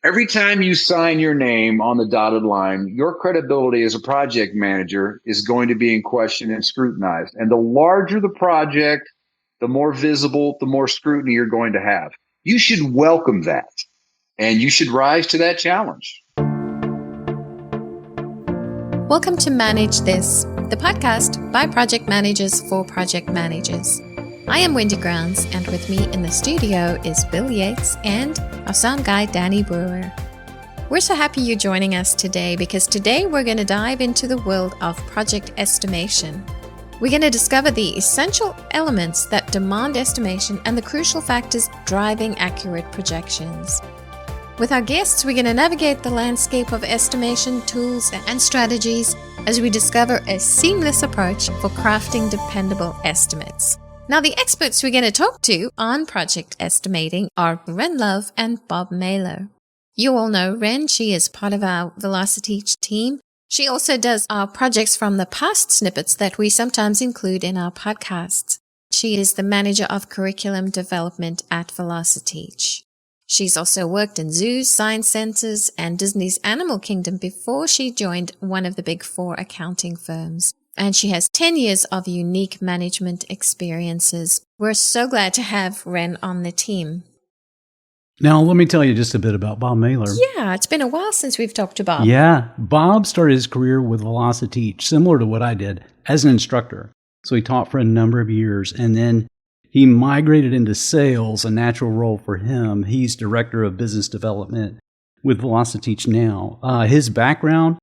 Every time you sign your name on the dotted line, your credibility as a project manager is going to be in question and scrutinized. And the larger the project, the more visible, the more scrutiny you're going to have. You should welcome that and you should rise to that challenge. Welcome to Manage This, the podcast by project managers for project managers. I am Wendy Grounds, and with me in the studio is Bill Yates and our sound guy, Danny Brewer. We're so happy you're joining us today because today we're going to dive into the world of project estimation. We're going to discover the essential elements that demand estimation and the crucial factors driving accurate projections. With our guests, we're going to navigate the landscape of estimation tools and strategies as we discover a seamless approach for crafting dependable estimates. Now, the experts we're going to talk to on project estimating are Ren Love and Bob Mahler. You all know Ren. She is part of our Velociteach team. She also does our projects from the past snippets that we sometimes include in our podcasts. She is the manager of curriculum development at Velociteach. She's also worked in zoos, science centers, and Disney's Animal Kingdom before she joined one of the big four accounting firms. And she has 10 years of unique management experiences. We're so glad to have Ren on the team. Now, let me tell you just a bit about Bob Mahler. Yeah, it's been a while since we've talked to Bob. Yeah, Bob started his career with Velociteach, similar to what I did, as an instructor. So he taught for a number of years, and then he migrated into sales, a natural role for him. He's director of business development with Velociteach now. His background,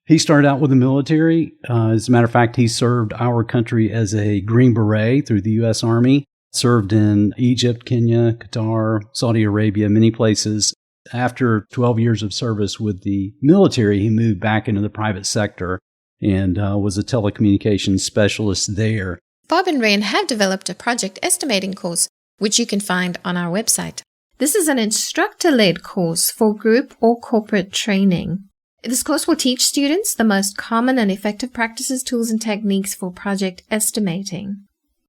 he started out with the military. As a matter of fact, he served our country as a Green Beret through the U.S. Army, served in Egypt, Kenya, Qatar, Saudi Arabia, many places. After 12 years of service with the military, he moved back into the private sector and was a telecommunications specialist there. Bob and Ren have developed a project estimating course, which you can find on our website. This is an instructor-led course for group or corporate training. This course will teach students the most common and effective practices, tools, and techniques for project estimating.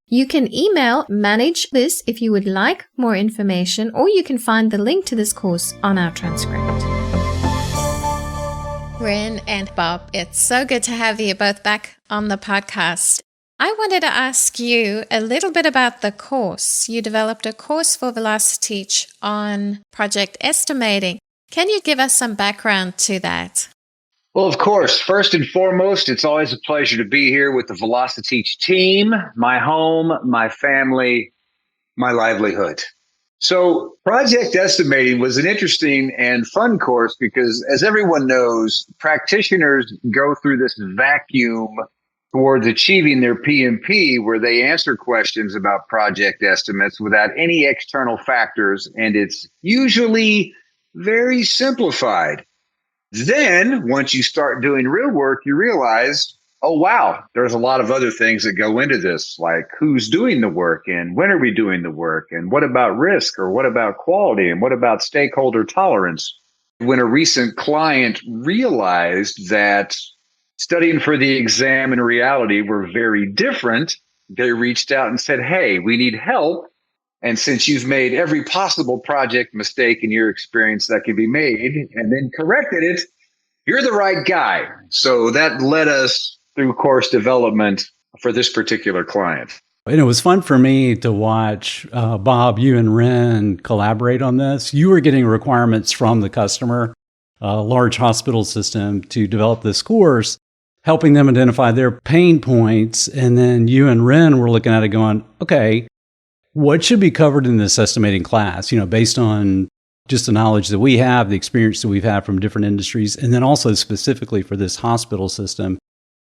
You can email Manage This if you would like more information, or you can find the link to this course on our transcript. Ren and Bob, it's so good to have you both back on the podcast. I wanted to ask you a little bit about the course. You developed a course for Velociteach on project estimating. Can you give us some background to that? Well, of course, first and foremost, it's always a pleasure to be here with the Velociteach team, my home, my family, my livelihood. So project estimating was an interesting and fun course because, as everyone knows, practitioners go through this vacuum towards achieving their PMP where they answer questions about project estimates without any external factors, and it's usually very simplified. Then, once you start doing real work, you realize, oh, wow, there's a lot of other things that go into this, like who's doing the work and when are we doing the work and what about risk or what about quality and what about stakeholder tolerance. When a recent client realized that studying for the exam and reality were very different, they reached out and said, hey, we need help. And since you've made every possible project mistake in your experience that can be made and then corrected it, you're the right guy. So that led us through course development for this particular client. And it was fun for me to watch Bob, you and Ren collaborate on this. You were getting requirements from the customer, a large hospital system, to develop this course, helping them identify their pain points. And then you and Ren were looking at it going, okay, what should be covered in this estimating class, based on just the knowledge that we have, the experience that we've had from different industries, and then also specifically for this hospital system.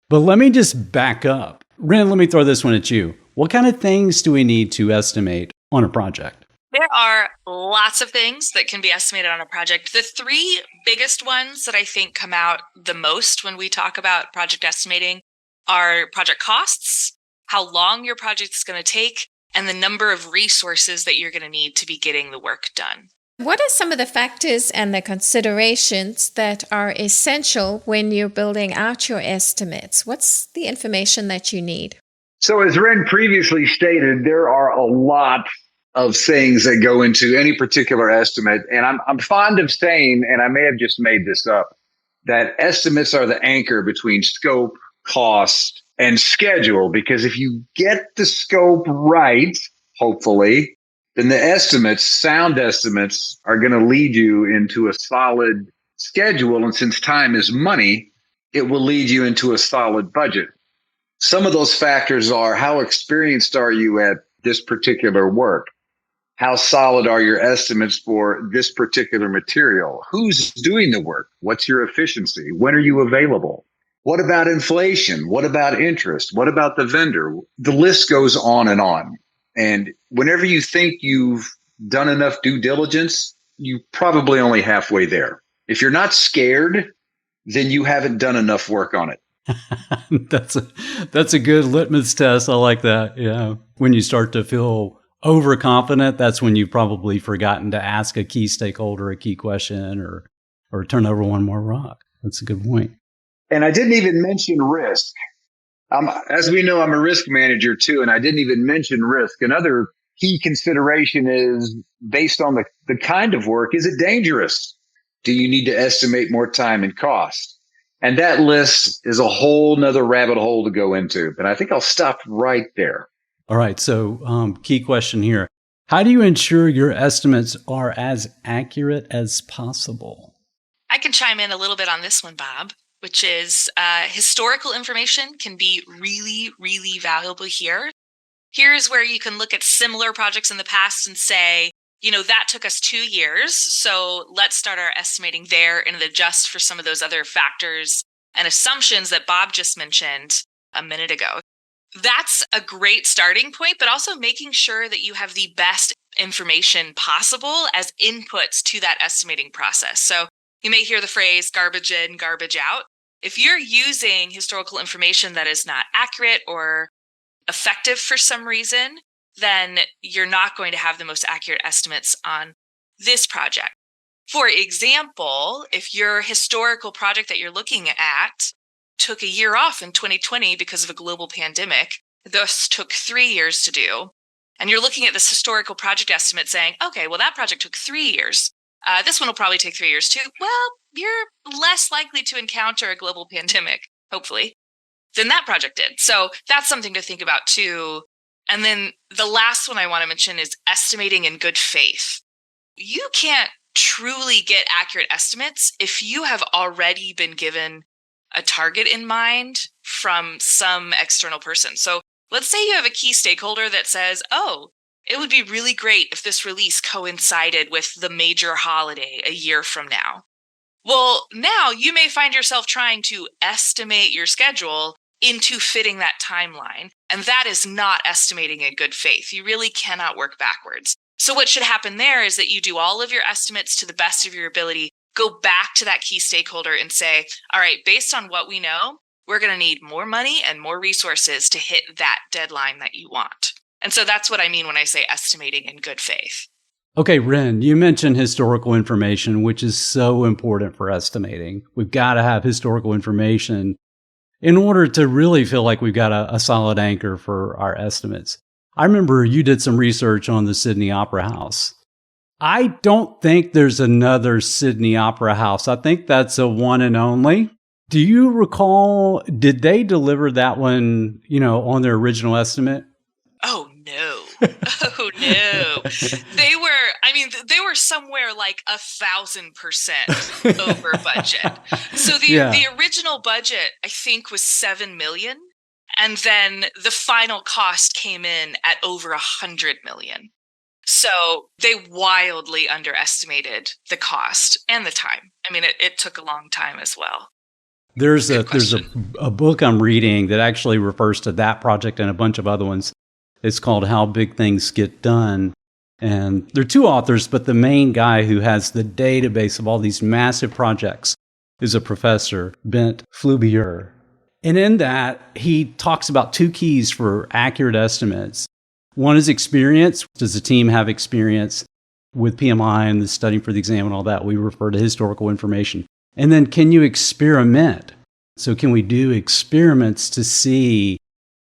But let me just back up. Ren, let me throw this one at you. What kind of things do we need to estimate on a project? There are lots of things that can be estimated on a project. The three biggest ones that I think come out the most when we talk about project estimating are project costs, how long your project is going to take, and the number of resources that you're going to need to be getting the work done. What are some of the factors and the considerations that are essential when you're building out your estimates? What's the information that you need? So as Ren previously stated, there are a lot of things that go into any particular estimate. And I'm fond of saying, and I may have just made this up, that estimates are the anchor between scope, cost, and schedule. Because if you get the scope right, hopefully, then the estimates, sound estimates, are going to lead you into a solid schedule. And since time is money, it will lead you into a solid budget. Some of those factors are: how experienced are you at this particular work? How solid are your estimates for this particular material? Who's doing the work? What's your efficiency? When are you available? What about inflation? What about interest? What about the vendor? The list goes on and on. And whenever you think you've done enough due diligence, you probably only halfway there. If you're not scared, then you haven't done enough work on it. That's a good litmus test. I like that. Yeah. When you start to feel overconfident, that's when you've probably forgotten to ask a key stakeholder a key question or turn over one more rock. That's a good point. And I didn't even mention risk. As we know, I'm a risk manager too, and I didn't even mention risk. Another key consideration is based on the kind of work. Is it dangerous? Do you need to estimate more time and cost? And that list is a whole nother rabbit hole to go into. But I think I'll stop right there. All right. So key question here. How do you ensure your estimates are as accurate as possible? I can chime in a little bit on this one, Bob, which is historical information can be really, really valuable here. Here's where you can look at similar projects in the past and say, that took us 2 years. So let's start our estimating there and adjust for some of those other factors and assumptions that Bob just mentioned a minute ago. That's a great starting point, but also making sure that you have the best information possible as inputs to that estimating process. So you may hear the phrase garbage in, garbage out. If you're using historical information that is not accurate or effective for some reason, then you're not going to have the most accurate estimates on this project. For example, if your historical project that you're looking at took a year off in 2020 because of a global pandemic, this took 3 years to do, and you're looking at this historical project estimate saying, okay, well, that project took 3 years. This one will probably take 3 years too. Well, you're less likely to encounter a global pandemic, hopefully, than that project did. So that's something to think about too. And then the last one I want to mention is estimating in good faith. You can't truly get accurate estimates if you have already been given a target in mind from some external person. So let's say you have a key stakeholder that says, oh, it would be really great if this release coincided with the major holiday a year from now. Well, now you may find yourself trying to estimate your schedule into fitting that timeline. And that is not estimating in good faith. You really cannot work backwards. So what should happen there is that you do all of your estimates to the best of your ability, go back to that key stakeholder and say, all right, based on what we know, we're going to need more money and more resources to hit that deadline that you want. And so that's what I mean when I say estimating in good faith. Okay, Ren, you mentioned historical information, which is so important for estimating. We've got to have historical information in order to really feel like we've got a solid anchor for our estimates. I remember you did some research on the Sydney Opera House. I don't think there's another Sydney Opera House. I think that's a one and only. Do you recall, did they deliver that one, on their original estimate? Oh, no. Oh, no. They were somewhere like 1,000% over budget. So the original budget, I think, was $7 million. And then the final cost came in at over $100 million. So they wildly underestimated the cost and the time. It took a long time as well. There's a book I'm reading that actually refers to that project and a bunch of other ones. It's called How Big Things Get Done. And there are two authors, but the main guy who has the database of all these massive projects is a professor, Bent Flubier. And in that, he talks about two keys for accurate estimates. One is experience. Does the team have experience with PMI and the studying for the exam and all that? We refer to historical information. And then can you experiment? So can we do experiments to see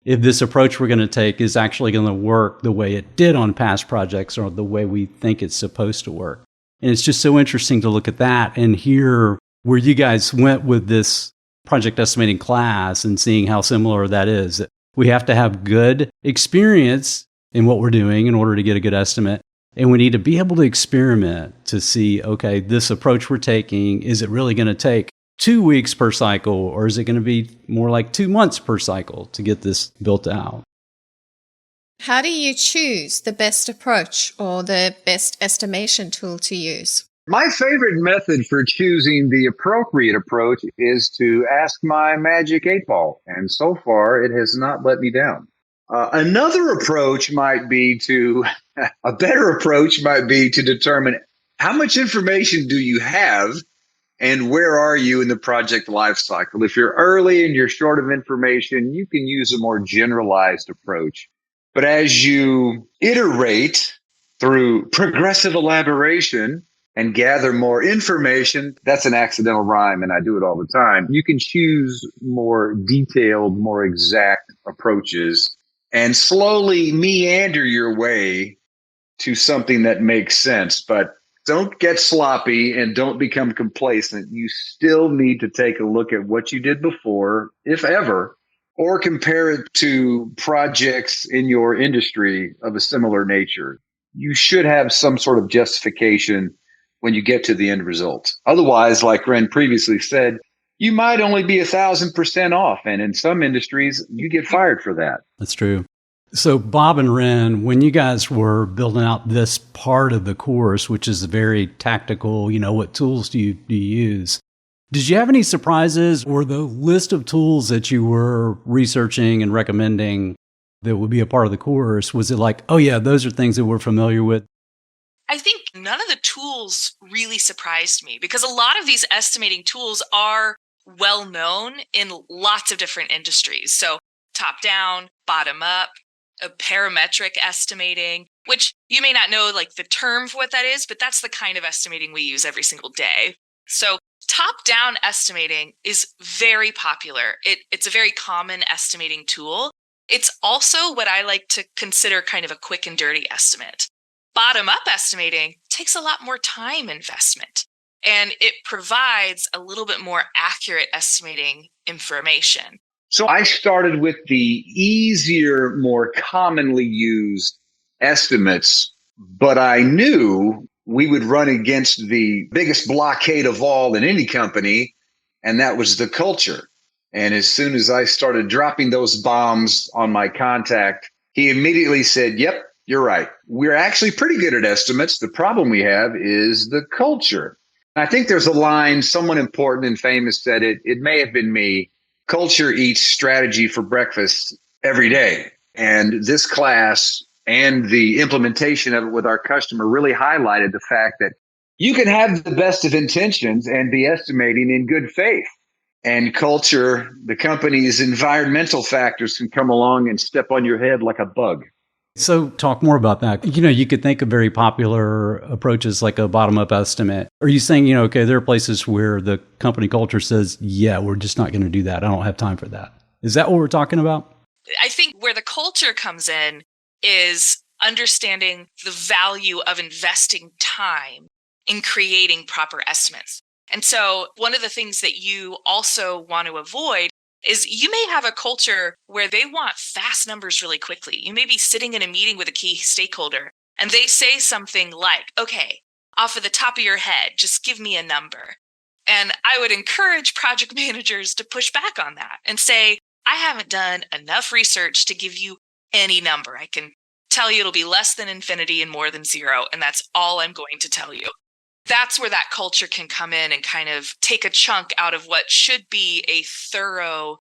if this approach we're going to take is actually going to work the way it did on past projects or the way we think it's supposed to work. And it's just so interesting to look at that and hear where you guys went with this project estimating class and seeing how similar that is. We have to have good experience in what we're doing in order to get a good estimate. And we need to be able to experiment to see, okay, this approach we're taking, is it really going to take 2 weeks per cycle, or is it going to be more like 2 months per cycle to get this built out? How do you choose the best approach or the best estimation tool to use? My favorite method for choosing the appropriate approach is to ask my magic 8-ball. And so far, it has not let me down. Another approach might be a better approach might be to determine how much information do you have and where are you in the project life cycle. If you're early and you're short of information, you can use a more generalized approach. But as you iterate through progressive elaboration and gather more information, that's an accidental rhyme and I do it all the time, you can choose more detailed, more exact approaches and slowly meander your way to something that makes sense. But don't get sloppy and don't become complacent. You still need to take a look at what you did before, if ever, or compare it to projects in your industry of a similar nature. You should have some sort of justification when you get to the end result. Otherwise, like Ren previously said, you might only be 1,000% off. And in some industries, you get fired for that. That's true. So Bob and Ren, when you guys were building out this part of the course, which is very tactical, what tools do you use? Did you have any surprises, or the list of tools that you were researching and recommending that would be a part of the course, was it like, oh yeah, those are things that we're familiar with? I think none of the tools really surprised me because a lot of these estimating tools are well known in lots of different industries. So top down, bottom up, a parametric estimating, which you may not know like the term for what that is, but that's the kind of estimating we use every single day. So top-down estimating is very popular. It's a very common estimating tool. It's also what I like to consider kind of a quick and dirty estimate. Bottom-up estimating takes a lot more time investment, and it provides a little bit more accurate estimating information. So I started with the easier, more commonly used estimates, but I knew we would run against the biggest blockade of all in any company, and that was the culture. And as soon as I started dropping those bombs on my contact, he immediately said, yep, you're right. We're actually pretty good at estimates. The problem we have is the culture. I think there's a line, someone important and famous said it. It may have been me. Culture eats strategy for breakfast every day. And this class and the implementation of it with our customer really highlighted the fact that you can have the best of intentions and be estimating in good faith. And culture, the company's environmental factors can come along and step on your head like a bug. So talk more about that. You could think of very popular approaches like a bottom-up estimate. Are you saying, okay, there are places where the company culture says, yeah, we're just not going to do that. I don't have time for that. Is that what we're talking about? I think where the culture comes in is understanding the value of investing time in creating proper estimates. And so one of the things that you also want to avoid is you may have a culture where they want fast numbers really quickly. You may be sitting in a meeting with a key stakeholder and they say something like, okay, off of the top of your head, just give me a number. And I would encourage project managers to push back on that and say, I haven't done enough research to give you any number. I can tell you it'll be less than infinity and more than zero, and that's all I'm going to tell you. That's where that culture can come in and kind of take a chunk out of what should be a thorough,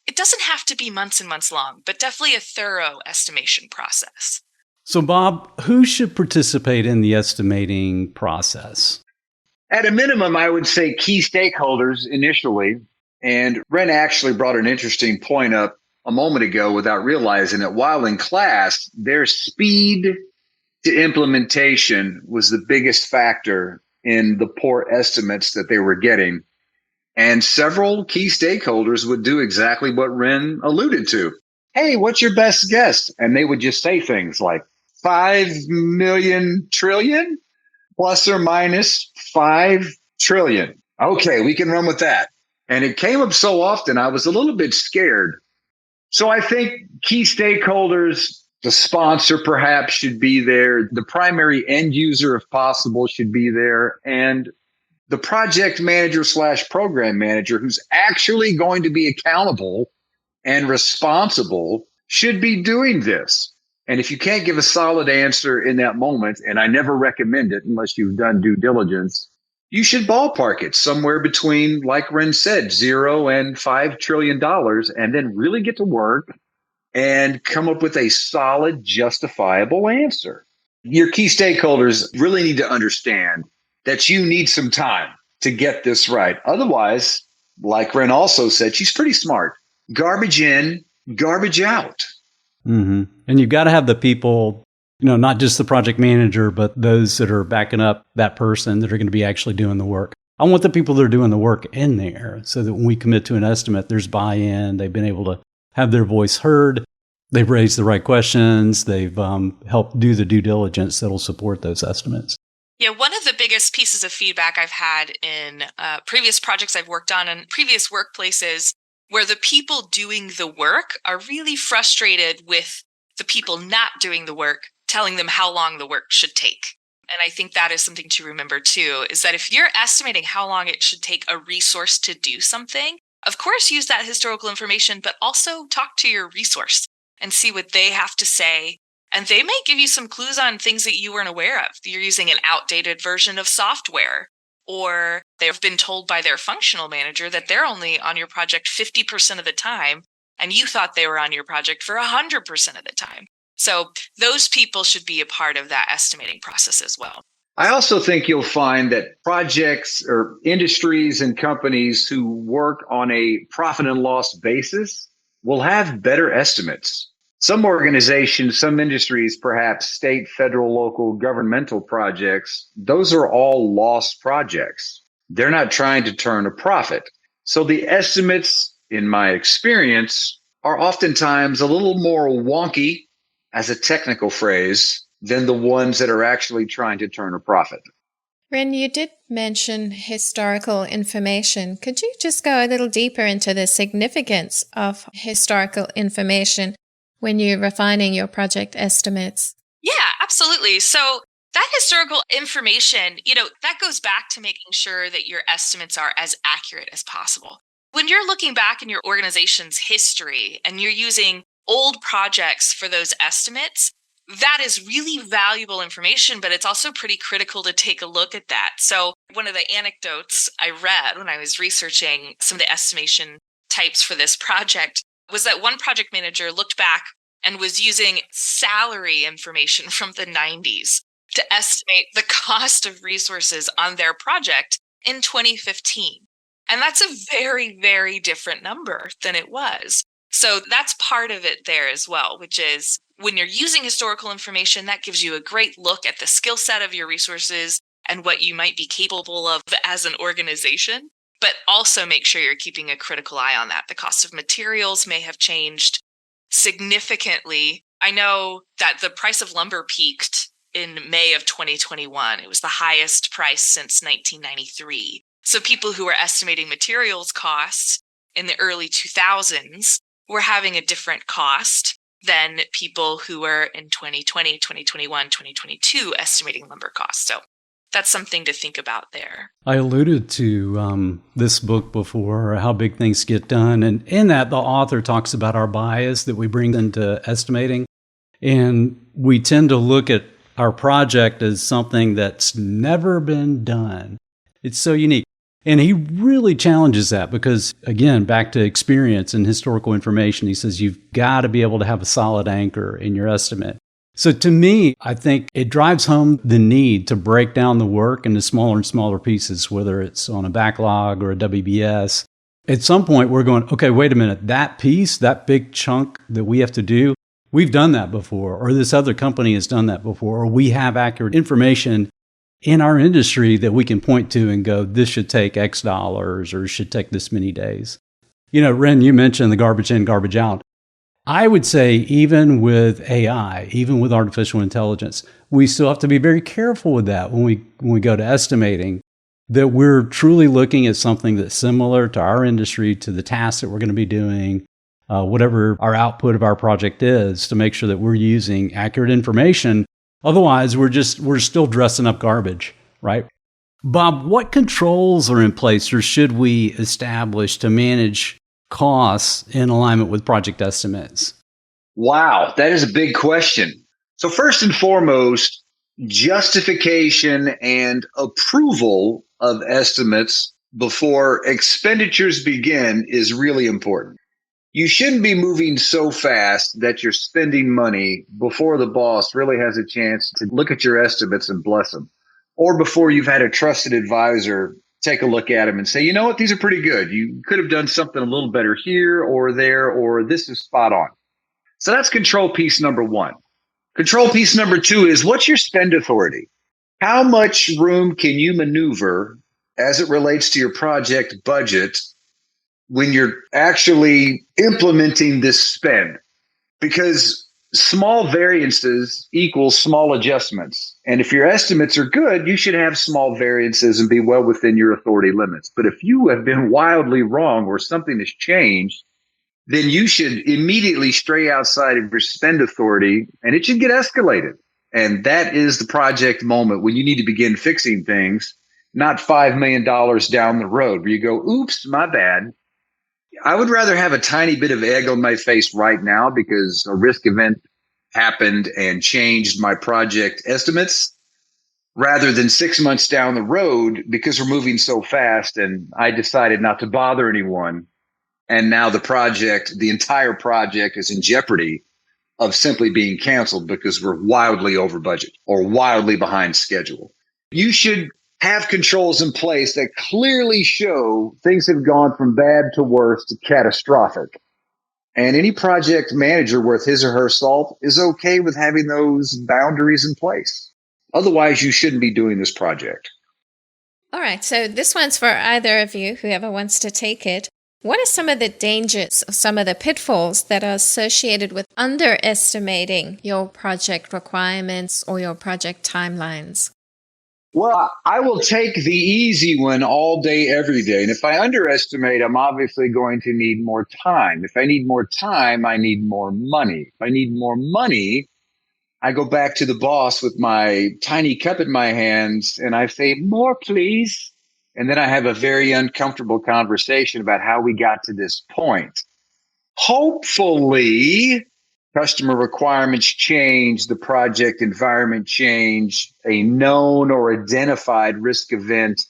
it doesn't have to be months and months long, but definitely a thorough estimation process. So Bob, who should participate in the estimating process? At a minimum, I would say key stakeholders initially. And Ren actually brought an interesting point up a moment ago without realizing it. While in class, their speed to implementation was the biggest factor in the poor estimates that they were getting. And several key stakeholders would do exactly what Ren alluded to. hey, what's your best guess? And they would just say things like 5 million trillion plus or minus 5 trillion. Okay, we can run with that. And it came up so often, I was a little bit scared. So I think key stakeholders, the sponsor perhaps should be there. The primary end user, if possible, should be there. And the project manager / program manager who's actually going to be accountable and responsible should be doing this. And if you can't give a solid answer in that moment, and I never recommend it unless you've done due diligence, you should ballpark it somewhere between, like Ren said, $0 and $5 trillion, and then really get to work and come up with a solid, justifiable answer. Your key stakeholders really need to understand that you need some time to get this right. Otherwise, like Ren also said, she's pretty smart. Garbage in, garbage out. Mm-hmm. And you've got to have the people, not just the project manager, but those that are backing up that person that are going to be actually doing the work. I want the people that are doing the work in there so that when we commit to an estimate, there's buy-in. They've been able to have their voice heard. They've raised the right questions. They've helped do the due diligence that'll support those estimates. Yeah, one of the biggest pieces of feedback I've had in previous projects I've worked on and previous workplaces where the people doing the work are really frustrated with the people not doing the work, telling them how long the work should take. And I think that is something to remember too, is that if you're estimating how long it should take a resource to do something, of course, use that historical information, but also talk to your resource and see what they have to say. And they may give you some clues on things that you weren't aware of. You're using an outdated version of software, or they've been told by their functional manager that they're only on your project 50% of the time, and you thought they were on your project for 100% of the time. So those people should be a part of that estimating process as well. I also think you'll find that projects or industries and companies who work on a profit and loss basis will have better estimates. Some organizations, some industries, perhaps state, federal, local, governmental projects, those are all loss projects. They're not trying to turn a profit. So the estimates, in my experience, are oftentimes a little more wonky, as a technical phrase, than the ones that are actually trying to turn a profit. Ren, you did mention historical information. Could you just go a little deeper into the significance of historical information when you're refining your project estimates? Yeah, absolutely. So that historical information, that goes back to making sure that your estimates are as accurate as possible. When you're looking back in your organization's history and you're using old projects for those estimates, that is really valuable information, but it's also pretty critical to take a look at that. So one of the anecdotes I read when I was researching some of the estimation types for this project was that one project manager looked back and was using salary information from the 90s to estimate the cost of resources on their project in 2015. And that's a very, very different number than it was. So that's part of it there as well, which is when you're using historical information, that gives you a great look at the skill set of your resources and what you might be capable of as an organization. But also make sure you're keeping a critical eye on that. The cost of materials may have changed significantly. I know that the price of lumber peaked in May of 2021. It was the highest price since 1993. So people who were estimating materials costs in the early 2000s were having a different cost than people who were in 2020, 2021, 2022 estimating lumber costs. So that's something to think about there. I alluded to this book before, How Big Things Get Done. And in that, the author talks about our bias that we bring into estimating. And we tend to look at our project as something that's never been done. It's so unique. And he really challenges that because, again, back to experience and historical information, he says you've got to be able to have a solid anchor in your estimate. So to me, I think it drives home the need to break down the work into smaller and smaller pieces, whether it's on a backlog or a WBS. At some point, we're going, okay, wait a minute, that piece, that big chunk that we have to do, we've done that before, or this other company has done that before, or we have accurate information in our industry that we can point to and go, this should take X dollars or should take this many days. Ren, you mentioned the garbage in, garbage out. I would say even with AI, even with artificial intelligence, we still have to be very careful with that when we go to estimating, that we're truly looking at something that's similar to our industry, to the tasks that we're going to be doing, whatever our output of our project is, to make sure that we're using accurate information. Otherwise, we're still dressing up garbage, right? Bob, what controls are in place or should we establish to manage costs in alignment with project estimates? Wow, that is a big question. So first and foremost, justification and approval of estimates before expenditures begin is really important. You shouldn't be moving so fast that you're spending money before the boss really has a chance to look at your estimates and bless them, or before you've had a trusted advisor take a look at them and say, you know what, these are pretty good. You could have done something a little better here or there, or this is spot on. So that's control piece number one. Control piece number two is, what's your spend authority? How much room can you maneuver as it relates to your project budget when you're actually implementing this spend? Because small variances equal small adjustments. And if your estimates are good, you should have small variances and be well within your authority limits. But if you have been wildly wrong or something has changed, then you should immediately stray outside of your spend authority and it should get escalated. And that is the project moment when you need to begin fixing things, not $5 million down the road where you go, oops, my bad. I would rather have a tiny bit of egg on my face right now because a risk event happened and changed my project estimates, rather than 6 months down the road because we're moving so fast and I decided not to bother anyone. And now the entire project is in jeopardy of simply being canceled because we're wildly over budget or wildly behind schedule. You should have controls in place that clearly show things have gone from bad to worse to catastrophic. And any project manager worth his or her salt is okay with having those boundaries in place. Otherwise, you shouldn't be doing this project. All right, so this one's for either of you, whoever wants to take it. What are some of the dangers or some of the pitfalls that are associated with underestimating your project requirements or your project timelines? Well, I will take the easy one all day, every day. And if I underestimate, I'm obviously going to need more time. If I need more time, I need more money. If I need more money, I go back to the boss with my tiny cup in my hands and I say, more, please. And then I have a very uncomfortable conversation about how we got to this point. Hopefully, customer requirements change, the project environment change, a known or identified risk event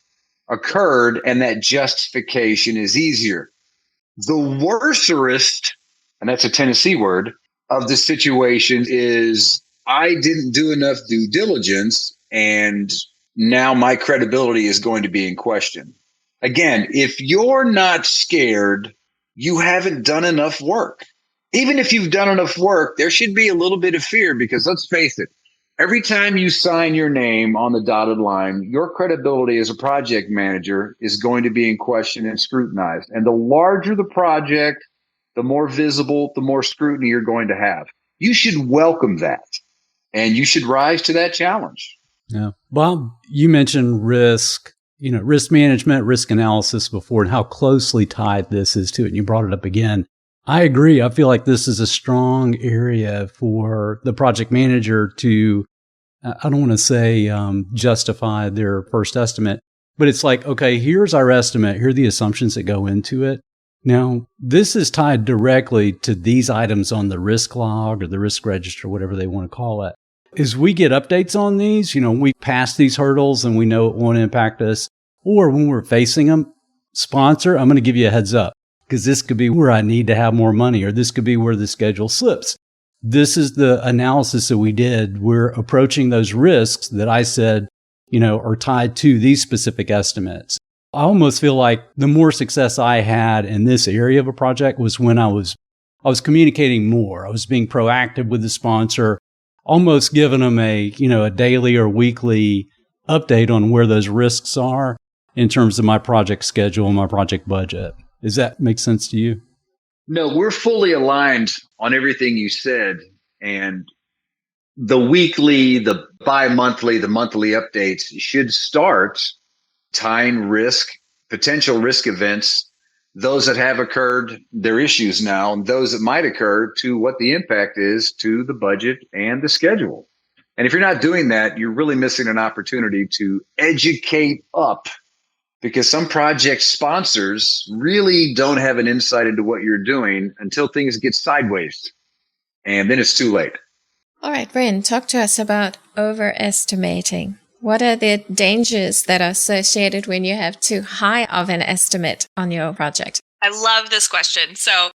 occurred, and that justification is easier. The worst, and that's a Tennessee word, of the situation is I didn't do enough due diligence and now my credibility is going to be in question. Again, if you're not scared, you haven't done enough work. Even if you've done enough work, there should be a little bit of fear because let's face it, every time you sign your name on the dotted line, your credibility as a project manager is going to be in question and scrutinized. And the larger the project, the more visible, the more scrutiny you're going to have. You should welcome that and you should rise to that challenge. Yeah. Bob, you mentioned risk management, risk analysis before, and how closely tied this is to it. And you brought it up again. I agree. I feel like this is a strong area for the project manager to, I don't want to say justify their first estimate, but it's like, okay, here's our estimate. Here are the assumptions that go into it. Now, this is tied directly to these items on the risk log or the risk register, whatever they want to call it. As we get updates on these, we pass these hurdles and we know it won't impact us. Or when we're facing them, sponsor, I'm going to give you a heads up because this could be where I need to have more money or this could be where the schedule slips. This is the analysis that we did. We're approaching those risks that I said, are tied to these specific estimates. I almost feel like the more success I had in this area of a project was when I was communicating more. I was being proactive with the sponsor, almost giving them a daily or weekly update on where those risks are in terms of my project schedule and my project budget. Does that make sense to you? No, we're fully aligned on everything you said. And the weekly, the bi-monthly, the monthly updates should start tying potential risk events, those that have occurred, their issues now, and those that might occur, to what the impact is to the budget and the schedule. And if you're not doing that, you're really missing an opportunity to educate up, because some project sponsors really don't have an insight into what you're doing until things get sideways. And then it's too late. All right, Bryn, talk to us about overestimating. What are the dangers that are associated when you have too high of an estimate on your project? I love this question. So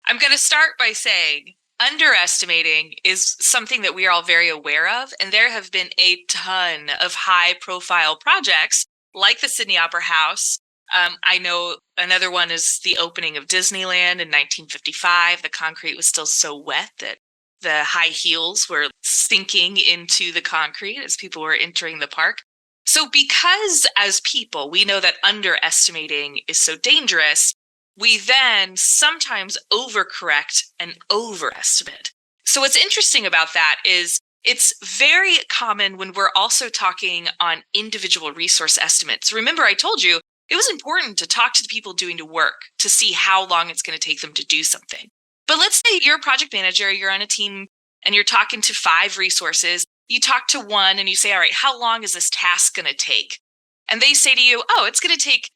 I'm going to start by saying underestimating is something that we are all very aware of. And there have been a ton of high profile projects like the Sydney Opera House. I know another one is the opening of Disneyland in 1955. The concrete was still so wet that the high heels were sinking into the concrete as people were entering the park. So because as people, we know that underestimating is so dangerous, we then sometimes overcorrect and overestimate. So what's interesting about that is it's very common when we're also talking on individual resource estimates. Remember, I told you it was important to talk to the people doing the work to see how long it's going to take them to do something. But let's say you're a project manager, you're on a team, and you're talking to 5 resources. You talk to one and you say, all right, how long is this task going to take? And they say to you, oh, it's going to take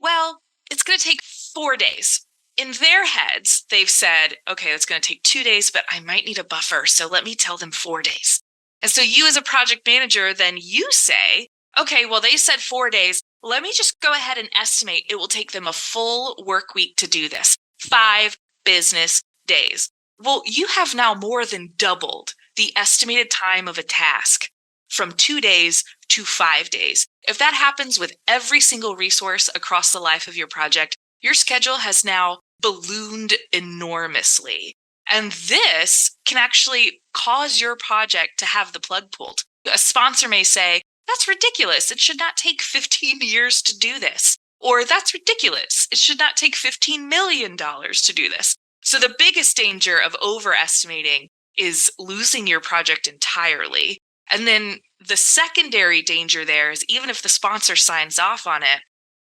4 days. In their heads, they've said, okay, it's going to take 2 days, but I might need a buffer. So let me tell them 4 days. And so you as a project manager, then you say, okay, well, they said 4 days. Let me just go ahead and estimate it will take them a full work week to do this. 5 business days. Well, you have now more than doubled the estimated time of a task from 2 days to 5 days. If that happens with every single resource across the life of your project, your schedule has now ballooned enormously. And this can actually cause your project to have the plug pulled. A sponsor may say, that's ridiculous. It should not take 15 years to do this. Or that's ridiculous. It should not take $15 million to do this. So the biggest danger of overestimating is losing your project entirely. And then the secondary danger there is even if the sponsor signs off on it,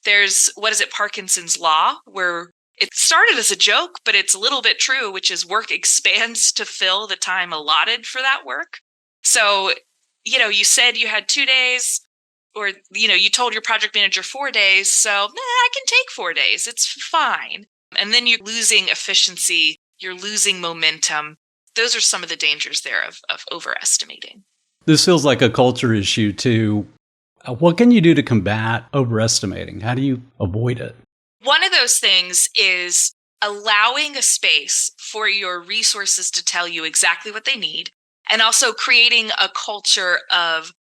there's, Parkinson's Law, where it started as a joke, but it's a little bit true, which is work expands to fill the time allotted for that work. So, you said you had 2 days, or, you told your project manager 4 days. So I can take 4 days. It's fine. And then you're losing efficiency, you're losing momentum. Those are some of the dangers there of overestimating. This feels like a culture issue too. What can you do to combat overestimating? How do you avoid it? One of those things is allowing a space for your resources to tell you exactly what they need, and also creating a culture of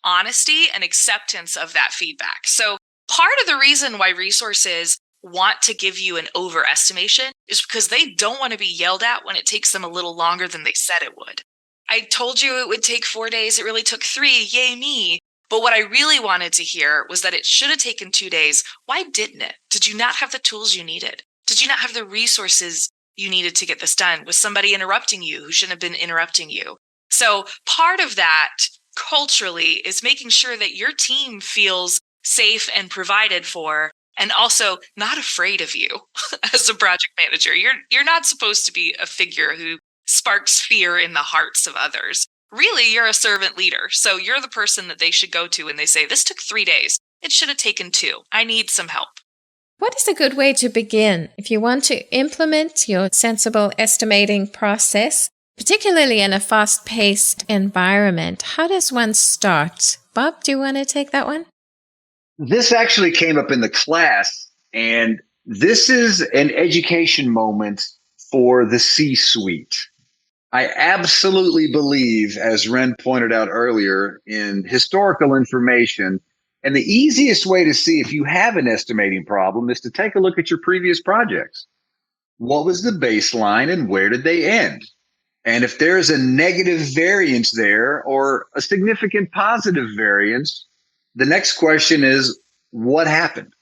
honesty and acceptance of that feedback. So part of the reason why resources want to give you an overestimation is because they don't want to be yelled at when it takes them a little longer than they said it would. I told you it would take 4 days. It really took 3. Yay me. But what I really wanted to hear was that it should have taken 2 days. Why didn't it? Did you not have the tools you needed? Did you not have the resources you needed to get this done? Was somebody interrupting you who shouldn't have been interrupting you? So part of that culturally is making sure that your team feels safe and provided for, and also not afraid of you as a project manager. You're not supposed to be a figure who sparks fear in the hearts of others. Really, you're a servant leader. So you're the person that they should go to when they say, this took 3 days. It should have taken 2. I need some help. What is a good way to begin if you want to implement your sensible estimating process, particularly in a fast-paced environment? How does one start? Bob, do you want to take that one? This actually came up in the class, and this is an education moment for the C-suite. I absolutely believe, as Ren pointed out earlier, in historical information. And the easiest way to see if you have an estimating problem is to take a look at your previous projects. What was the baseline and where did they end? And if there's a negative variance there or a significant positive variance, the next question is, what happened?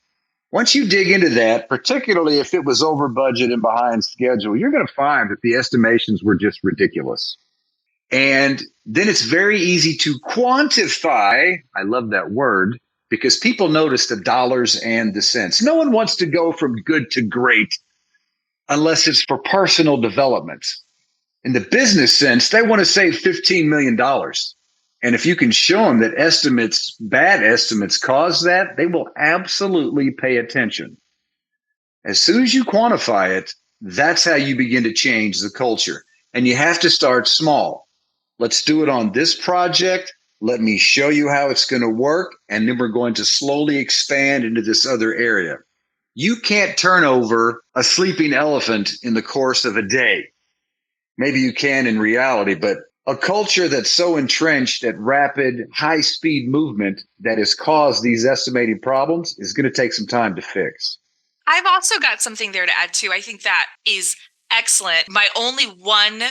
Once you dig into that, particularly if it was over budget and behind schedule, you're going to find that the estimations were just ridiculous. And then it's very easy to quantify. I love that word because people notice the dollars and the cents. No one wants to go from good to great unless it's for personal development. In the business sense, they want to save $15 million. And if you can show them that bad estimates cause that, they will absolutely pay attention. As soon as you quantify it, that's how you begin to change the culture. And you have to start small. Let's do it on this project. Let me show you how it's going to work. And then we're going to slowly expand into this other area. You can't turn over a sleeping elephant in the course of a day. Maybe you can in reality, but a culture that's so entrenched at rapid, high-speed movement that has caused these estimating problems is going to take some time to fix. I've also got something there to add too. I think that is excellent. My only one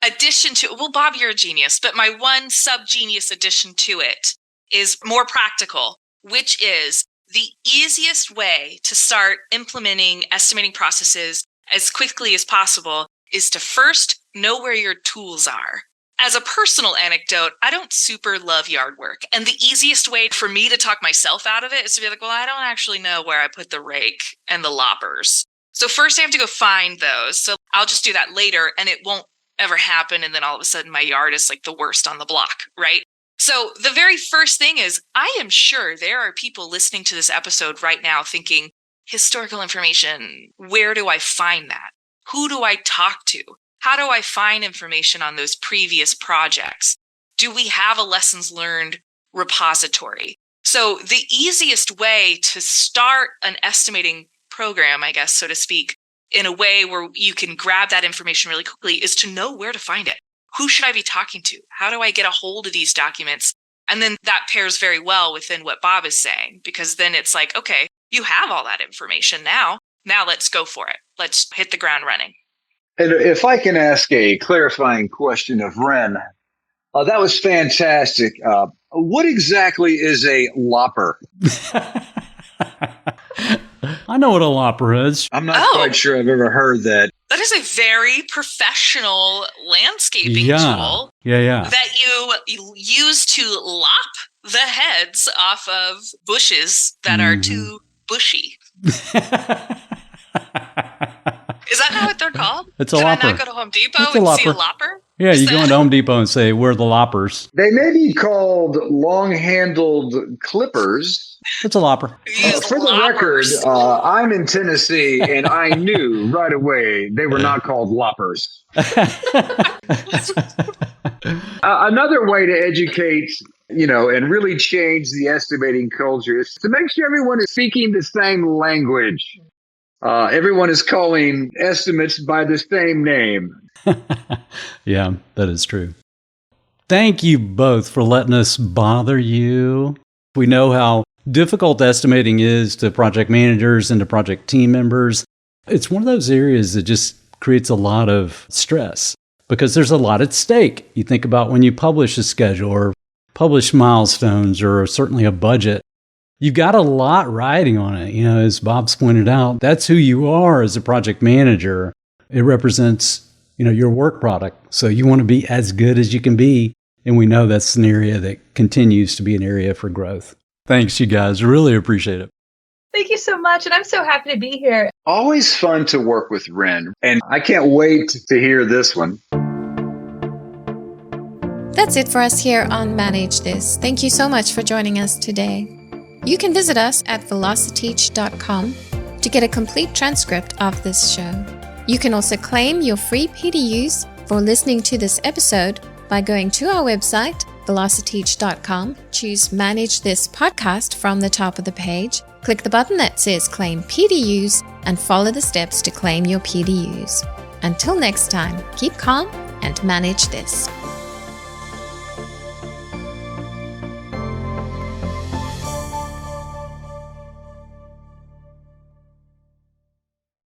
addition to, well, Bob, you're a genius, but my one sub-genius addition to it is more practical, which is the easiest way to start implementing estimating processes as quickly as possible is to first know where your tools are. As a personal anecdote, I don't super love yard work. And the easiest way for me to talk myself out of it is to be like, well, I don't actually know where I put the rake and the loppers. So first I have to go find those. So I'll just do that later and it won't ever happen. And then all of a sudden my yard is like the worst on the block, right? So the very first thing is, I am sure there are people listening to this episode right now thinking, historical information, where do I find that? Who do I talk to? How do I find information on those previous projects? Do we have a lessons learned repository? So the easiest way to start an estimating program, I guess, so to speak, in a way where you can grab that information really quickly is to know where to find it. Who should I be talking to? How do I get a hold of these documents? And then that pairs very well within what Bob is saying, because then it's like, okay, you have all that information now. Now let's go for it. Let's hit the ground running. And if I can ask a clarifying question of Ren, that was fantastic. What exactly is a lopper? I know what a lopper is. I'm not quite sure I've ever heard that. That is a very professional landscaping tool that you use to lop the heads off of bushes that are too bushy. Is that not what they're called? It's a Can lopper. I not go to Home Depot and see a lopper? Yeah, you go into Home Depot and say, we're the loppers. They may be called long-handled clippers. It's a lopper. For the record, I'm in Tennessee, and I knew right away they were not called loppers. Another way to educate, and really change the estimating culture is to make sure everyone is speaking the same language. Everyone is calling estimates by the same name. Yeah, that is true. Thank you both for letting us bother you. We know how difficult estimating is to project managers and to project team members. It's one of those areas that just creates a lot of stress because there's a lot at stake. You think about when you publish a schedule or publish milestones or certainly a budget. You've got a lot riding on it. As Bob's pointed out, that's who you are as a project manager. It represents, your work product. So you want to be as good as you can be. And we know that's an area that continues to be an area for growth. Thanks, you guys. Really appreciate it. Thank you so much. And I'm so happy to be here. Always fun to work with Ren. And I can't wait to hear this one. That's it for us here on Manage This. Thank you so much for joining us today. You can visit us at velociteach.com to get a complete transcript of this show. You can also claim your free PDUs for listening to this episode by going to our website, velociteach.com, choose Manage This Podcast from the top of the page, click the button that says Claim PDUs, and follow the steps to claim your PDUs. Until next time, keep calm and manage this.